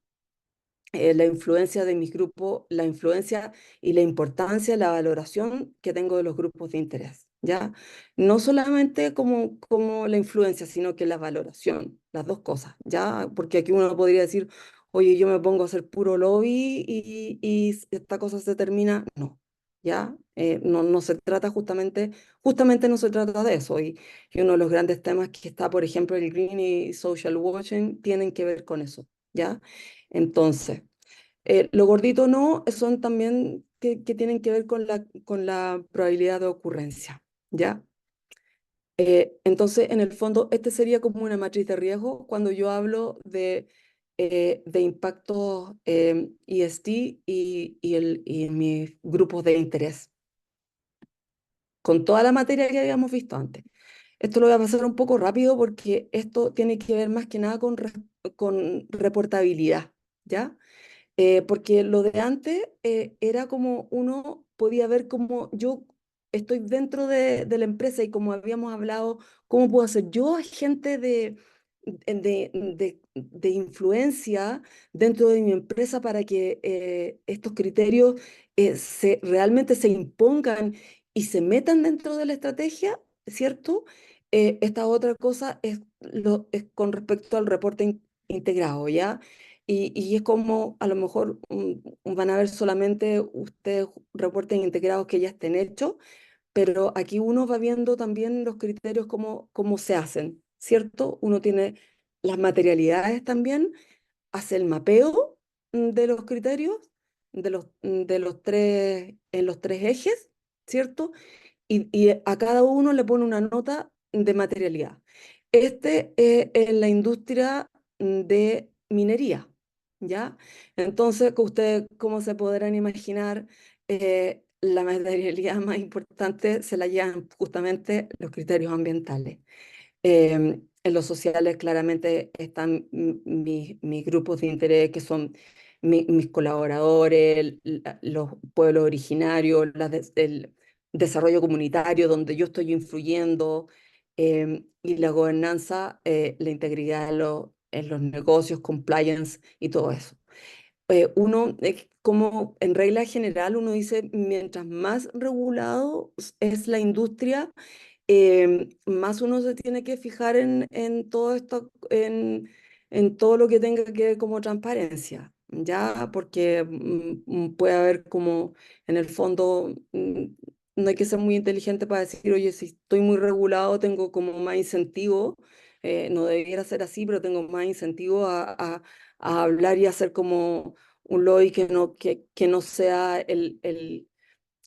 la influencia de mis grupos, la influencia y la importancia, la valoración que tengo de los grupos de interés, ¿ya? No solamente como la influencia, sino que la valoración, las dos cosas, ¿ya? Porque aquí uno podría decir, oye, yo me pongo a hacer puro lobby y esta cosa se termina. No, ¿ya? No se trata justamente no se trata de eso. Y uno de los grandes temas que está, por ejemplo, el Green y Social Watching, tienen que ver con eso, ¿ya? Entonces, lo gordito no, son también que tienen que ver con la probabilidad de ocurrencia, ¿ya? Entonces, en el fondo, este sería como una matriz de riesgo cuando yo hablo de impactos ESG y mis grupos de interés, con toda la materia que habíamos visto antes. Esto lo voy a pasar un poco rápido porque esto tiene que ver más que nada con reportabilidad, ¿ya? Porque lo de antes era como uno podía ver cómo yo estoy dentro de la empresa y como habíamos hablado, cómo puedo ser yo agente de influencia dentro de mi empresa para que estos criterios realmente se impongan y se metan dentro de la estrategia, ¿cierto? Esta otra cosa es con respecto al reporte integrado, ¿ya? Y es como a lo mejor van a ver solamente ustedes reportes integrados que ya estén hechos, pero aquí uno va viendo también los criterios cómo se hacen, ¿cierto? Uno tiene las materialidades también, hace el mapeo de los criterios, de los tres, en los tres ejes, ¿cierto? Y a cada uno le pone una nota de materialidad. Este es en la industria de minería, ¿ya? Entonces, que ustedes, como se podrán imaginar, la materialidad más importante se la llevan justamente los criterios ambientales. En los sociales claramente están mis grupos de interés, que son mis colaboradores, los pueblos originarios, el desarrollo comunitario donde yo estoy influyendo, y la gobernanza, la integridad en los negocios, compliance y todo eso. Uno, como en regla general, uno dice, mientras más regulado es la industria, más uno se tiene que fijar en todo esto, en todo lo que tenga que ver como transparencia, ¿ya? Porque puede haber como, en el fondo, no hay que ser muy inteligente para decir, oye, si estoy muy regulado, tengo como más incentivo, no debiera ser así, pero tengo más incentivo a hablar y hacer como un lobby que no sea el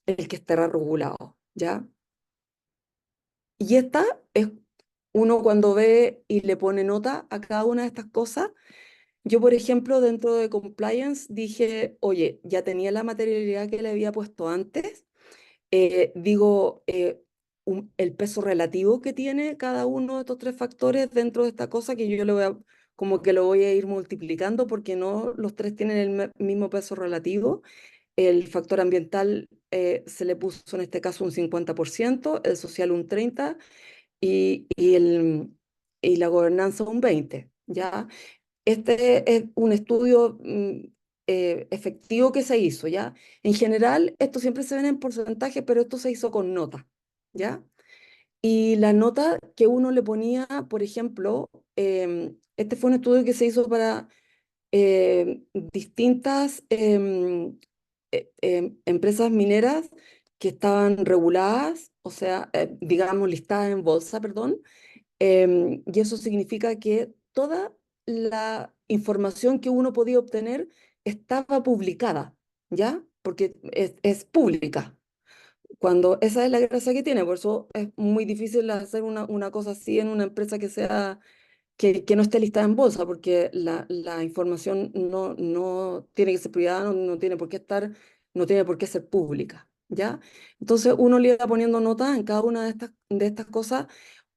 que esté regulado, ¿ya? Y esta es uno cuando ve y le pone nota a cada una de estas cosas. Yo, por ejemplo, dentro de compliance dije, oye, ya tenía la materialidad que le había puesto antes. Digo, el peso relativo que tiene cada uno de estos tres factores dentro de esta cosa que yo le voy a, como que lo voy a ir multiplicando porque no los tres tienen el mismo peso relativo. El factor ambiental se le puso en este caso un 50%, el social un 30% y la gobernanza un 20%, ¿ya? Este es un estudio efectivo que se hizo, ¿ya? En general, esto siempre se ven en porcentaje, pero esto se hizo con nota, ¿ya? Y la nota que uno le ponía, por ejemplo, este fue un estudio que se hizo para distintas empresas mineras que estaban reguladas, o sea, digamos, listadas en bolsa, perdón, y eso significa que toda la información que uno podía obtener estaba publicada, ¿ya? Porque es pública. Cuando esa es la gracia que tiene, por eso es muy difícil hacer una cosa así en una empresa que no esté listada en bolsa, porque la información no tiene que ser privada, no tiene por qué estar, no tiene por qué ser pública, ¿ya? Entonces uno le iba poniendo notas en cada una de estas cosas.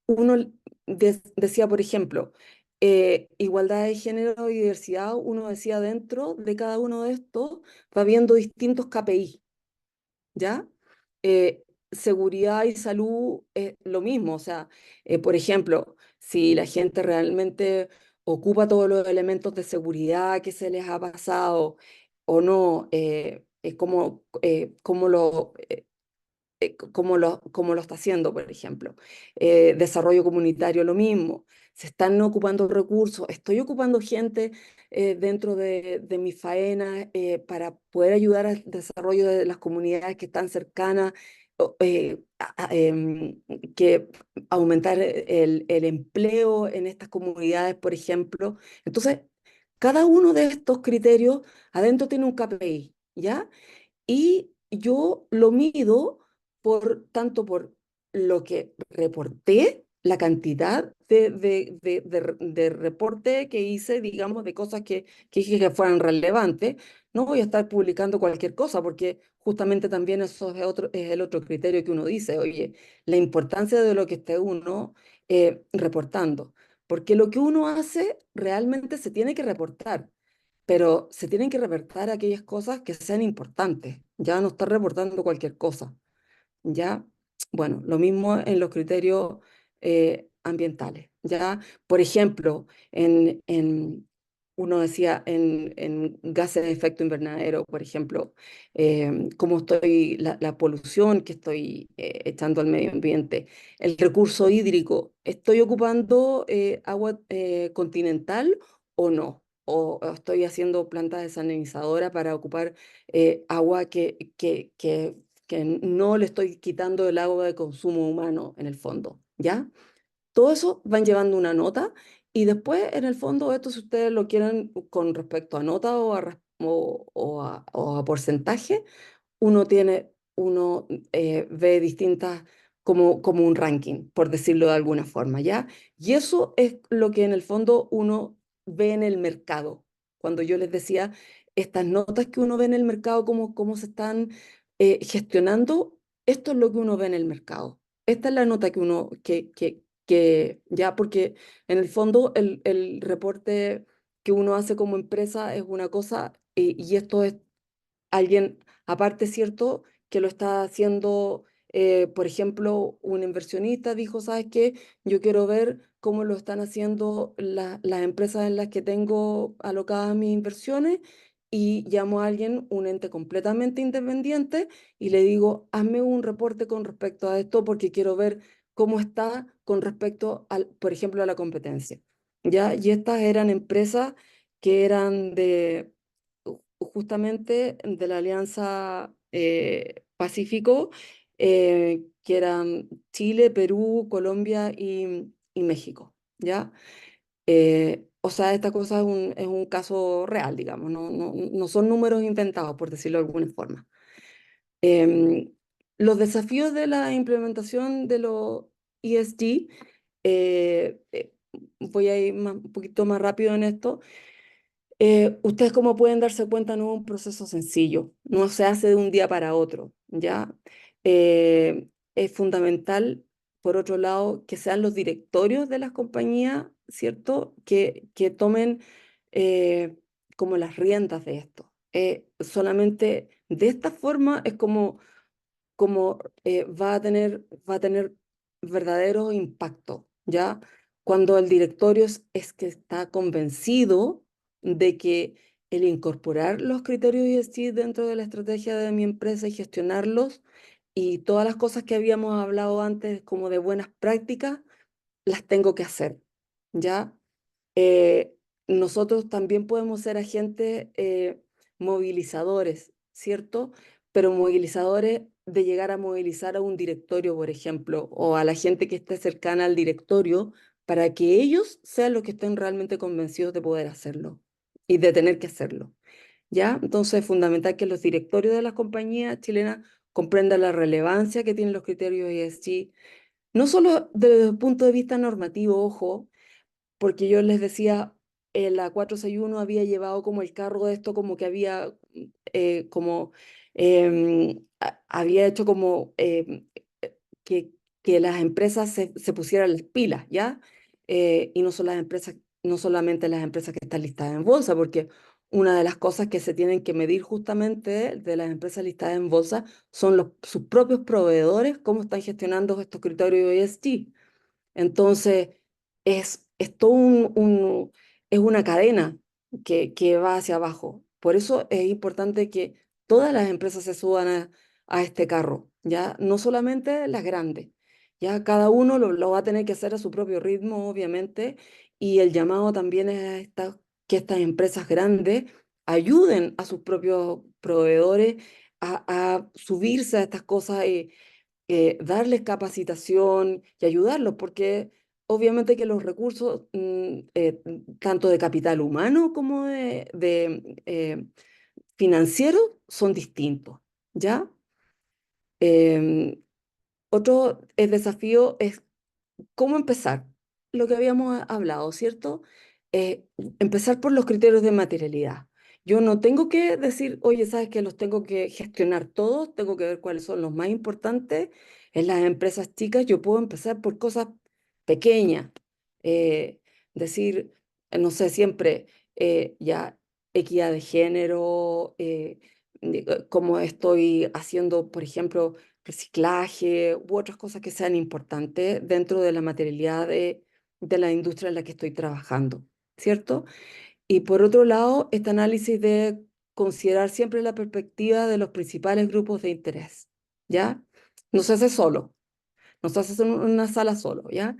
Uno decía, por ejemplo, igualdad de género y diversidad, uno decía dentro de cada uno de estos va viendo distintos KPI, ¿ya? Seguridad y salud es lo mismo, o sea, por ejemplo, si la gente realmente ocupa todos los elementos de seguridad que se les ha pasado o no, cómo lo está haciendo, por ejemplo. Desarrollo comunitario, lo mismo. Se están ocupando recursos. Estoy ocupando gente dentro de mi faena para poder ayudar al desarrollo de las comunidades que están cercanas, que aumentar el empleo en estas comunidades, por ejemplo. Entonces, cada uno de estos criterios adentro tiene un KPI, ¿ya? Y yo lo mido tanto por lo que reporté, la cantidad de reporte que hice, digamos, de cosas que dije que fueran relevantes. No voy a estar publicando cualquier cosa, porque justamente también eso es el otro criterio que uno dice, oye, la importancia de lo que esté uno reportando. Porque lo que uno hace realmente se tiene que reportar, pero se tienen que reportar aquellas cosas que sean importantes, ya no estar reportando cualquier cosa, ya. Bueno, lo mismo en los criterios ambientales, ya. Por ejemplo, uno decía en gases de efecto invernadero, por ejemplo, cómo estoy, la polución que estoy echando al medio ambiente, el recurso hídrico, ¿estoy ocupando agua continental o no? O estoy haciendo plantas desalinizadoras para ocupar agua que no le estoy quitando el agua de consumo humano en el fondo, ¿ya? Todo eso van llevando una nota Y después, en el fondo, esto si ustedes lo quieren con respecto a nota o a porcentaje, uno ve distintas como un ranking, por decirlo de alguna forma, ¿ya? Y eso es lo que en el fondo uno ve en el mercado. Cuando yo les decía, estas notas que uno ve en el mercado, cómo se están gestionando, esto es lo que uno ve en el mercado. Esta es la nota que uno, ya, porque en el fondo el reporte que uno hace como empresa es una cosa y esto es alguien, aparte, ¿cierto? Que lo está haciendo, por ejemplo, un inversionista dijo, ¿sabes qué? Yo quiero ver cómo lo están haciendo las empresas en las que tengo alocadas mis inversiones y llamo a alguien, un ente completamente independiente, y le digo, hazme un reporte con respecto a esto porque quiero ver cómo está con respecto al, por ejemplo, a la competencia. ¿Ya? Y estas eran empresas que eran justamente de la Alianza Pacífico, que eran Chile, Perú, Colombia y México, ¿ya? O sea, esta cosa es un caso real, digamos, no son números inventados, por decirlo de alguna forma. Em, los desafíos de la implementación de los ESG, eh, eh, voy a ir un poquito más rápido en esto. Ustedes como pueden darse cuenta, no es un proceso sencillo, no se hace de un día para otro, ¿ya? Es fundamental, por otro lado, que sean los directorios de las compañías, ¿cierto? Que tomen eh, como las riendas de esto. Solamente de esta forma es como va a tener verdadero impacto, ¿ya? Cuando el directorio es que está convencido de que el incorporar los criterios ESG dentro de la estrategia de mi empresa y gestionarlos y todas las cosas que habíamos hablado antes como de buenas prácticas, las tengo que hacer, ¿ya? eh, Nosotros también podemos ser agentes movilizadores, ¿cierto? Pero movilizadores de llegar a movilizar a un directorio, por ejemplo, o a la gente que esté cercana al directorio, para que ellos sean los que estén realmente convencidos de poder hacerlo y de tener que hacerlo, ¿ya? Entonces es fundamental que los directorios de las compañías chilenas comprendan la relevancia que tienen los criterios ESG, no solo desde el punto de vista normativo, ojo, porque yo les decía, la 461 había llevado como el carro de esto, como que había, como, había hecho como que, que las empresas se pusieran las pilas, ¿ya? Y no son las empresas, no solamente las empresas que están listadas en bolsa, porque una de las cosas que se tienen que medir justamente de las empresas listadas en bolsa son sus propios proveedores, cómo están gestionando estos criterios ESG. Entonces, es todo es una cadena que va hacia abajo. Por eso es importante que todas las empresas se suban a este carro, ¿ya? No solamente las grandes, ya cada uno lo va a tener que hacer a su propio ritmo, obviamente, y el llamado también es que estas empresas grandes ayuden a sus propios proveedores a subirse a estas cosas darles capacitación y ayudarlos, porque obviamente que los recursos, tanto de capital humano como de financiero, son distintos, ¿ya? Em, Otro desafío es ¿cómo empezar? Lo que habíamos hablado, ¿cierto? Empezar por los criterios de materialidad. Yo no tengo que decir, oye, ¿sabes que los tengo que gestionar todos? Tengo que ver cuáles son los más importantes. En las empresas chicas yo puedo empezar por cosas pequeñas. Eh, Decir, no sé, siempre ya equidad de género, cómo estoy haciendo, por ejemplo, reciclaje u otras cosas que sean importantes dentro de la materialidad de la industria en la que estoy trabajando, ¿cierto? Y por otro lado, este análisis de considerar siempre la perspectiva de los principales grupos de interés, ¿ya? No se hace solo, no se hace en una sala solo, ¿ya?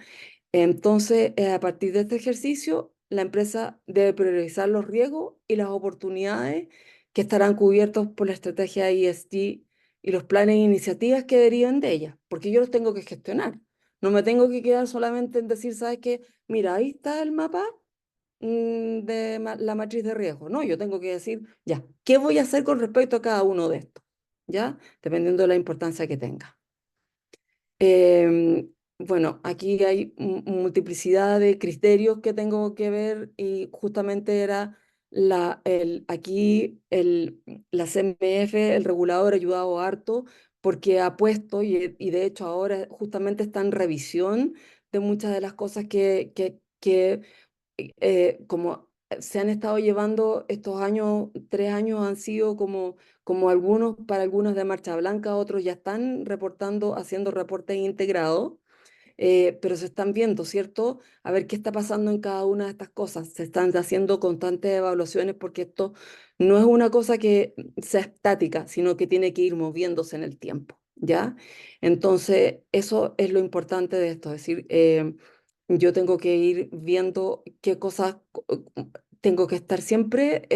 Entonces, a partir de este ejercicio, la empresa debe priorizar los riesgos y las oportunidades que estarán cubiertos por la estrategia ESG y los planes e iniciativas que deriven de ella, porque yo los tengo que gestionar. No me tengo que quedar solamente en decir, ¿sabes qué? Mira, ahí está el mapa de la matriz de riesgo. No, yo tengo que decir, ya, ¿qué voy a hacer con respecto a cada uno de estos? ¿Ya? Dependiendo de la importancia que tenga. Bueno, aquí hay multiplicidad de criterios que tengo que ver y justamente era la CMF, el regulador ha ayudado harto porque ha puesto y de hecho ahora justamente está en revisión de muchas de las cosas que como se han estado llevando estos años, 3 años han sido como algunos, para algunos de marcha blanca, otros ya están reportando, haciendo reportes integrados, pero se están viendo, ¿cierto? A ver qué está pasando en cada una de estas cosas. Se están haciendo constantes evaluaciones porque esto no es una cosa que sea estática, sino que tiene que ir moviéndose en el tiempo, ¿ya? Entonces, eso es lo importante de esto, es decir, yo tengo que ir viendo qué cosas, tengo que estar siempre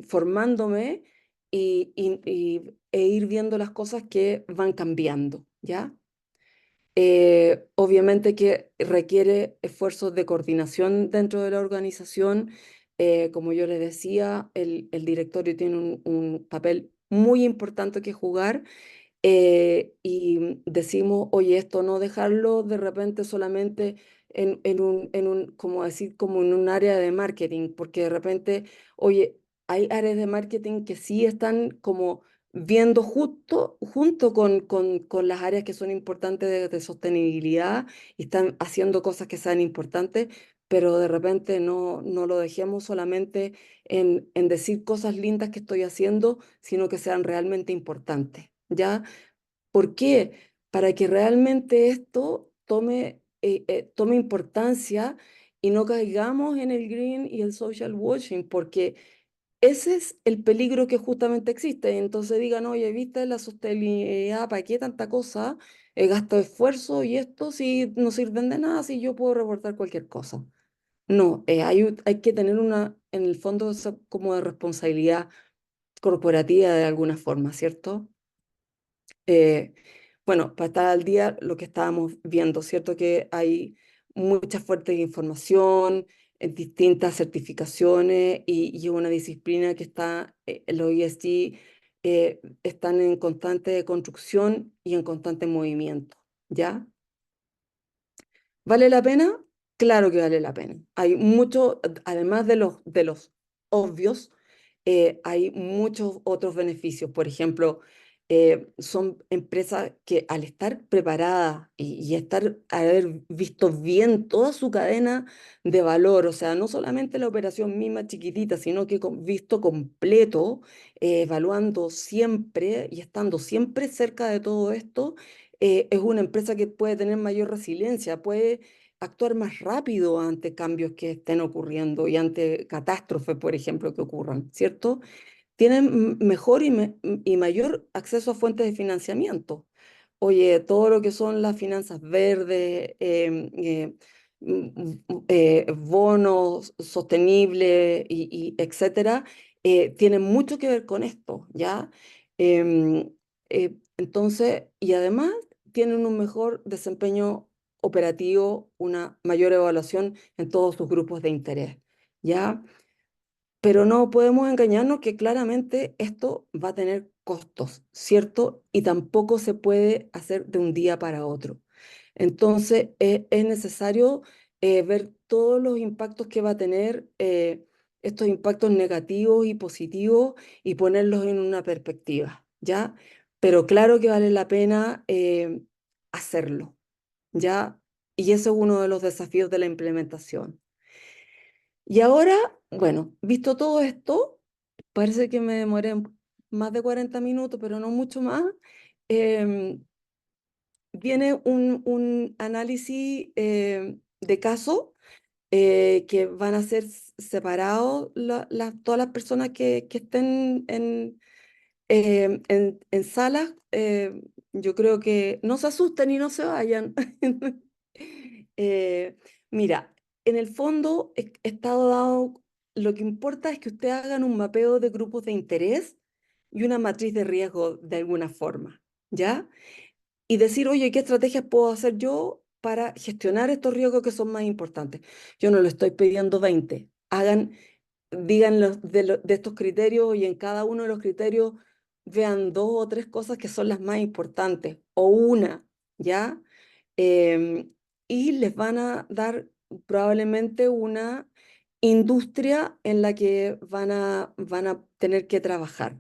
formándome e ir viendo las cosas que van cambiando, ¿ya? Obviamente que requiere esfuerzos de coordinación dentro de la organización. Como yo les decía, el directorio tiene un papel muy importante que jugar y decimos, oye, esto no dejarlo de repente solamente como decir, como en un área de marketing, porque de repente, oye, hay áreas de marketing que sí están como viendo junto con las áreas que son importantes de sostenibilidad y están haciendo cosas que sean importantes, pero de repente no lo dejemos solamente en decir cosas lindas que estoy haciendo, sino que sean realmente importantes, ¿ya? ¿Por qué? Para que realmente esto tome importancia y no caigamos en el green y el social washing, porque ese es el peligro que justamente existe. Entonces digan, oye, ¿viste la sostenibilidad? ¿Para qué tanta cosa? Gasto esfuerzo y esto si no sirven de nada, si yo puedo reportar cualquier cosa. No, hay que tener en el fondo, como de responsabilidad corporativa de alguna forma, ¿cierto? Eh, bueno, para estar al día, lo que estábamos viendo, ¿cierto? Que hay mucha fuerte información, distintas certificaciones y una disciplina que está, los ESG están en constante construcción y en constante movimiento, ¿ya? ¿Vale la pena? Claro que vale la pena. Hay mucho, además de los obvios, hay muchos otros beneficios. Por ejemplo, son empresas que al estar preparadas y haber visto bien toda su cadena de valor, o sea, no solamente la operación misma chiquitita, sino que visto completo, evaluando siempre y estando siempre cerca de todo esto, es una empresa que puede tener mayor resiliencia, puede actuar más rápido ante cambios que estén ocurriendo y ante catástrofes, por ejemplo, que ocurran, ¿cierto? Tienen mejor y mayor acceso a fuentes de financiamiento. Oye, todo lo que son las finanzas verdes, bonos sostenibles y etcétera, tienen mucho que ver con esto, ¿ya? Entonces, y además tienen un mejor desempeño operativo, una mayor evaluación en todos sus grupos de interés, ¿ya? Pero no podemos engañarnos que claramente esto va a tener costos, ¿cierto? Y tampoco se puede hacer de un día para otro. Entonces, es necesario ver todos los impactos que va a tener, estos impactos negativos y positivos y ponerlos en una perspectiva, ¿ya? Pero claro que vale la pena hacerlo, ¿ya? Y eso es uno de los desafíos de la implementación. Y ahora, bueno, visto todo esto, parece que me demoré más de 40 minutos, pero no mucho más. em, Viene un análisis de caso que van a ser separados todas las personas que estén en salas. Yo creo que no se asusten y no se vayan. Eh, Mira, en el fondo he estado dado, lo que importa es que ustedes hagan un mapeo de grupos de interés y una matriz de riesgo de alguna forma, ¿ya? y decir, oye, ¿qué estrategias puedo hacer yo para gestionar estos riesgos que son más importantes? Yo no le estoy pidiendo 20. Digan de estos criterios y en cada uno de los criterios vean dos o tres cosas que son las más importantes o una, ¿ya? Em, y les van a dar probablemente una industria en la que van a tener que trabajar.